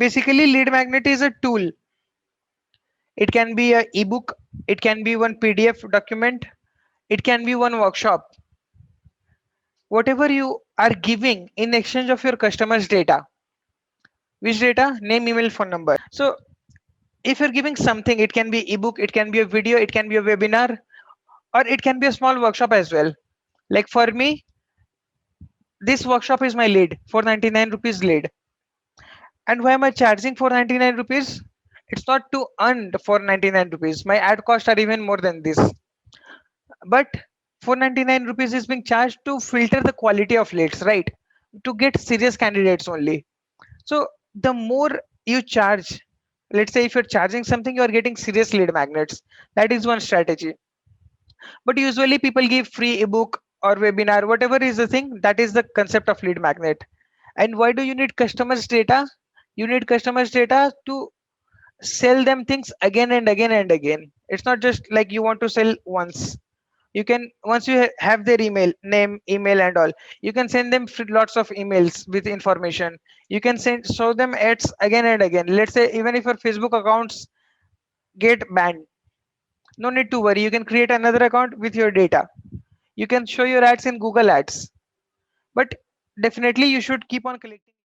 basically lead magnet is a tool. It can be a ebook, it can be one PDF document, it can be one workshop. Whatever you are giving in exchange of your customers data. Which data? Name, email, phone number. So if you're giving something, it can be ebook, it can be a video, it can be a webinar, or it can be a small workshop as well. Like for me, this workshop is my lead, 499 rupees lead. And why am I charging 499 rupees? It's not to earn the 499 rupees. My ad costs are even more than this. But 499 rupees is being charged to filter the quality of leads, right? To get serious candidates only. So the more you charge, let's say if you're charging something, you are getting serious lead magnets. That is one strategy. But usually people give free ebook or webinar, whatever is the thing, that is the concept of lead magnet. And why do you need customers data? You need customers data to sell them things again and again and again. It's not just like you want to sell once. You can, once you have their email name, email and all, you can send them lots of emails with information. You can send, show them ads again and again. Let's say even if your Facebook accounts get banned, no need to worry, you can create another account with your data. You can show your ads in Google Ads. But definitely you should keep on collecting